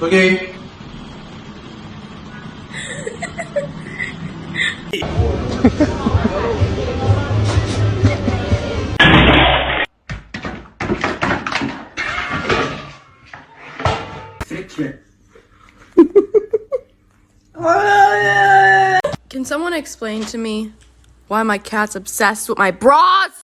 Okay. Can someone explain to me why my cat's obsessed with my bras?